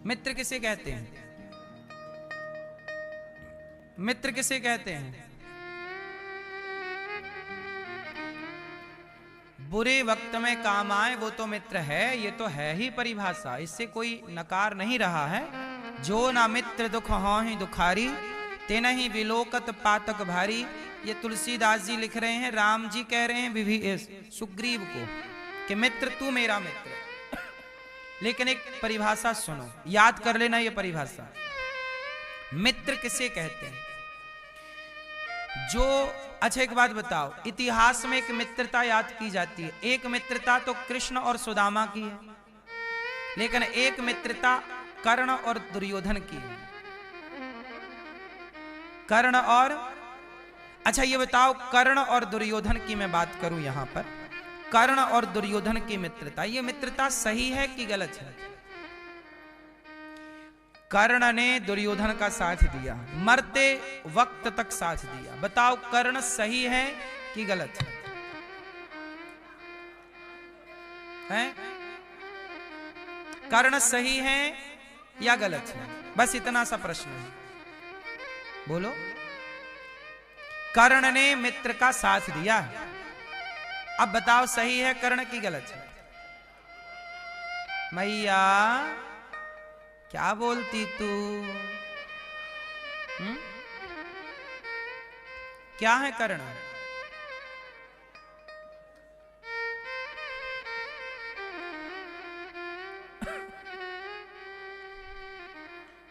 मित्र किसे कहते हैं? मित्र किसे कहते हैं? बुरे वक्त में काम आए वो तो मित्र है। ये तो है ही परिभाषा, इससे कोई नकार नहीं रहा है। जो ना मित्र दुख हों ही दुखारी, ते नहीं विलोकत पातक भारी। ये तुलसीदास जी लिख रहे हैं, राम जी कह रहे हैं सुग्रीव को कि मित्र तू मेरा मित्र। लेकिन एक परिभाषा सुनो, याद कर लेना ये परिभाषा। मित्र किसे कहते हैं? जो, अच्छा एक बात बताओ, इतिहास में एक मित्रता याद की जाती है। एक मित्रता तो कृष्ण और सुदामा की है, लेकिन एक मित्रता कर्ण और दुर्योधन की है। कर्ण और, अच्छा ये बताओ, कर्ण और दुर्योधन की मैं बात करूं यहां पर, कर्ण और दुर्योधन की मित्रता, ये मित्रता सही है कि गलत है? कर्ण ने दुर्योधन का साथ दिया, मरते वक्त तक साथ दिया। बताओ कर्ण सही है कि गलत है? हैं? कर्ण सही है या गलत है? बस इतना सा प्रश्न है, बोलो। कर्ण ने मित्र का साथ दिया, अब बताओ सही है कर्ण की गलत है? मैया क्या बोलती तू? क्या है कर्ण?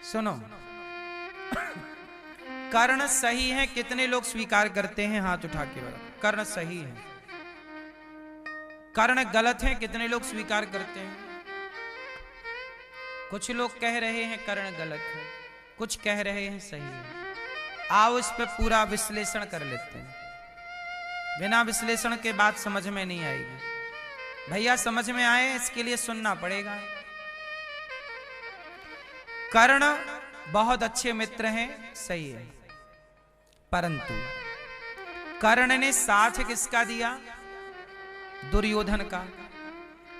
सुनो, कर्ण सही है कितने लोग स्वीकार करते हैं? हाथ उठा के बताओ, कर्ण सही है। कर्ण गलत है कितने लोग स्वीकार करते हैं? कुछ लोग कह रहे हैं कर्ण गलत है, कुछ कह रहे हैं सही है। आओ इस पे पूरा विश्लेषण कर लेते हैं। बिना विश्लेषण के बात समझ में नहीं आएगी। भैया समझ में आए इसके लिए सुनना पड़ेगा। कर्ण बहुत अच्छे मित्र हैं, सही है, परंतु कर्ण ने साथ किसका दिया? दुर्योधन का।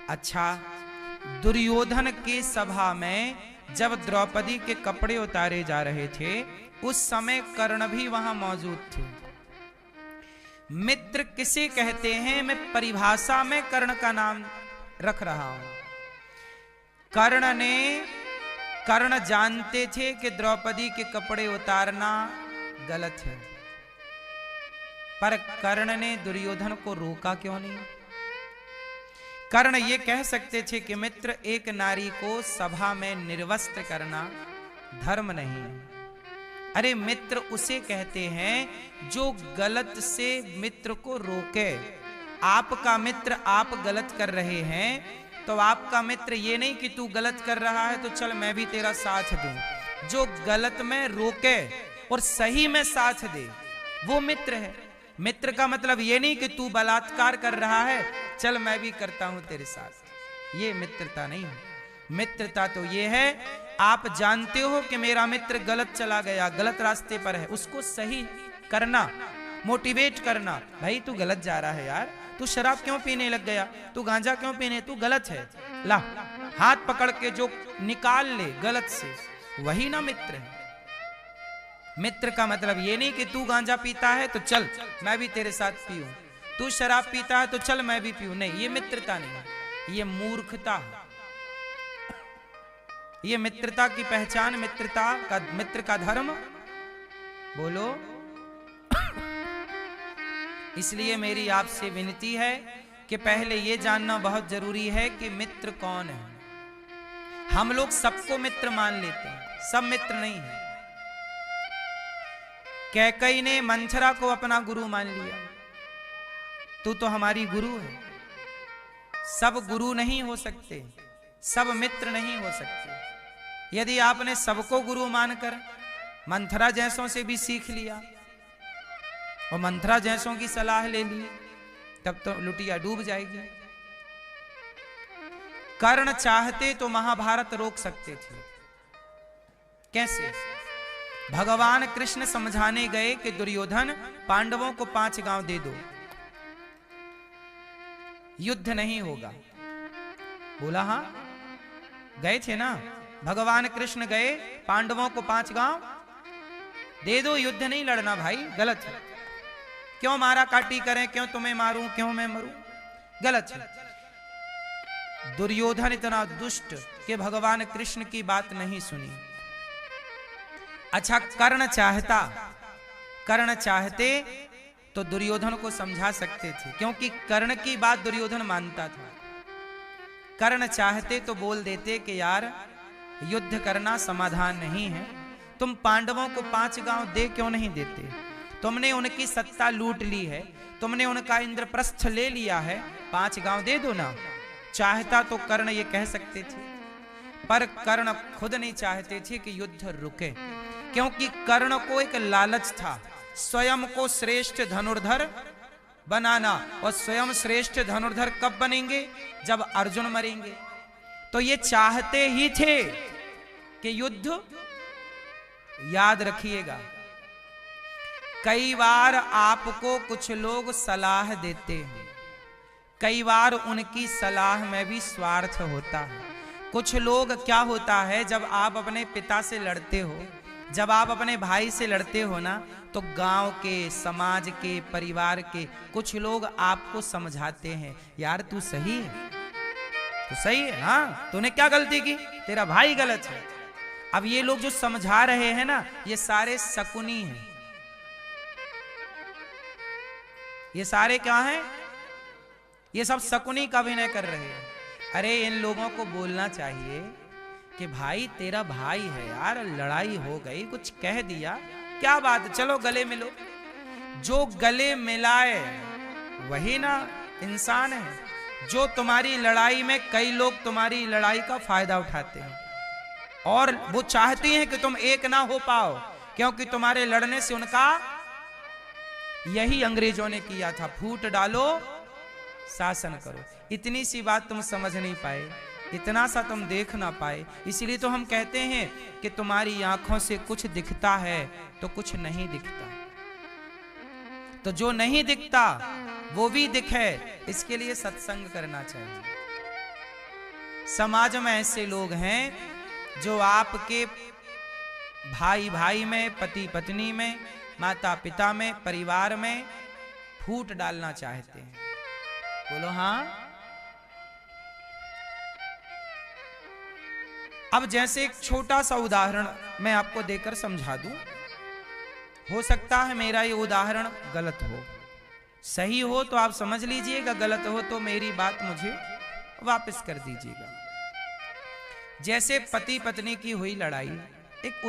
अच्छा, दुर्योधन की सभा में जब द्रौपदी के कपड़े उतारे जा रहे थे, उस समय कर्ण भी वहां मौजूद थे। मित्र किसे कहते हैं? मैं परिभाषा में कर्ण का नाम रख रहा हूं। कर्ण जानते थे कि द्रौपदी के कपड़े उतारना गलत है, पर कर्ण ने दुर्योधन को रोका क्यों नहीं? कर्ण ये कह सकते थे कि मित्र, एक नारी को सभा में निर्वस्त्र करना धर्म नहीं है। अरे मित्र उसे कहते हैं जो गलत से मित्र को रोके। आपका मित्र आप गलत कर रहे हैं, तो आपका मित्र ये नहीं कि तू गलत कर रहा है तो चल मैं भी तेरा साथ दूं। जो गलत में रोके और सही में साथ दे, वो मित्र है। मित्र का मतलब ये नहीं कि तू बलात्कार कर रहा है, चल मैं भी करता हूं तेरे साथ। ये मित्रता नहीं है। मित्रता तो ये है, आप जानते हो कि मेरा मित्र गलत चला गया, गलत रास्ते पर है, उसको सही करना, मोटिवेट करना। भाई तू गलत जा रहा है यार, तू शराब क्यों पीने लग गया, तू गांजा क्यों पीने, तू गलत है, ला हाथ पकड़ के जो निकाल ले गलत से, वही ना मित्र है। मित्र का मतलब ये नहीं कि तू गांजा पीता है तो चल मैं भी तेरे साथ पीऊं, तू शराब पीता है तो चल मैं भी पीऊं। नहीं, ये मित्रता नहीं है, ये मूर्खता है। ये मित्रता की पहचान, मित्रता का, मित्र का धर्म, बोलो। इसलिए मेरी आपसे विनती है कि पहले ये जानना बहुत जरूरी है कि मित्र कौन है। हम लोग सबको मित्र मान लेते हैं, सब मित्र नहीं है। कैकई ने मंथरा को अपना गुरु मान लिया, तू तो हमारी गुरु है। सब गुरु नहीं हो सकते, सब मित्र नहीं हो सकते। यदि आपने सबको गुरु मानकर मंथरा जैसों से भी सीख लिया और मंथरा जैसों की सलाह ले ली, तब तो लुटिया डूब जाएगी। कर्ण चाहते तो महाभारत रोक सकते थे। कैसे? भगवान कृष्ण समझाने गए कि दुर्योधन, पांडवों को 5 गांव दे दो, युद्ध नहीं होगा। बोला हाँ, गए थे ना, भगवान कृष्ण गए, पांडवों को 5 गांव दे दो, युद्ध नहीं लड़ना भाई, गलत है। क्यों मारा काटी करें, क्यों तुम्हें मारूं, क्यों मैं मरूं, गलत है। दुर्योधन इतना दुष्ट कि भगवान कृष्ण की बात नहीं सुनी। अच्छा, कर्ण चाहते तो दुर्योधन को समझा सकते थे, क्योंकि कर्ण की बात दुर्योधन मानता था। कर्ण चाहते तो बोल देते कि यार युद्ध करना समाधान नहीं है, तुम पांडवों को 5 गांव दे क्यों नहीं देते, तुमने उनकी सत्ता लूट ली है, तुमने उनका इंद्रप्रस्थ ले लिया है, 5 गांव दे दो ना। चाहता तो कर्ण ये कह सकते थे, पर कर्ण खुद नहीं चाहते थे कि युद्ध रुके, क्योंकि कर्ण को एक लालच था स्वयं को श्रेष्ठ धनुर्धर बनाना, और स्वयं श्रेष्ठ धनुर्धर कब बनेंगे, जब अर्जुन मरेंगे। तो ये चाहते ही थे कि युद्ध, याद रखिएगा कई बार आपको कुछ लोग सलाह देते हैं, कई बार उनकी सलाह में भी स्वार्थ होता है। कुछ लोग क्या होता है, जब आप अपने पिता से लड़ते हो, जब आप अपने भाई से लड़ते हो ना, तो गांव के, समाज के, परिवार के कुछ लोग आपको समझाते हैं, यार तू सही है, तू सही है, हाँ तूने क्या गलती की, तेरा भाई गलत है। अब ये लोग जो समझा रहे हैं ना, ये सारे शकुनी हैं, ये सारे क्या हैं, ये सब शकुनी का अभिनय कर रहे हैं। अरे इन लोगों को बोलना चाहिए कि भाई तेरा भाई है यार, लड़ाई हो गई, कुछ कह दिया, क्या बात, चलो गले मिलो। जो गले मिलाए वही ना इंसान है। जो तुम्हारी लड़ाई में, कई लोग तुम्हारी लड़ाई का फायदा उठाते हैं और वो चाहती हैं कि तुम एक ना हो पाओ, क्योंकि तुम्हारे लड़ने से उनका, यही अंग्रेजों ने किया था, फूट डालो शासन करो। इतनी सी बात तुम समझ नहीं पाए, इतना सा तुम देख ना पाए, इसलिए तो हम कहते हैं कि तुम्हारी आंखों से कुछ दिखता है तो कुछ नहीं दिखता। तो जो नहीं दिखता वो भी दिखे, इसके लिए सत्संग करना चाहिए। समाज में ऐसे लोग हैं जो आपके भाई भाई में, पति पत्नी में, माता पिता में, परिवार में फूट डालना चाहते हैं। बोलो हाँ। अब जैसे एक छोटा सा उदाहरण मैं आपको देकर समझा दूं, हो सकता है मेरा ये उदाहरण गलत हो, सही हो तो आप समझ लीजिएगा, गलत हो तो मेरी बात मुझे वापस कर दीजिएगा। जैसे पति पत्नी की हुई लड़ाई, एक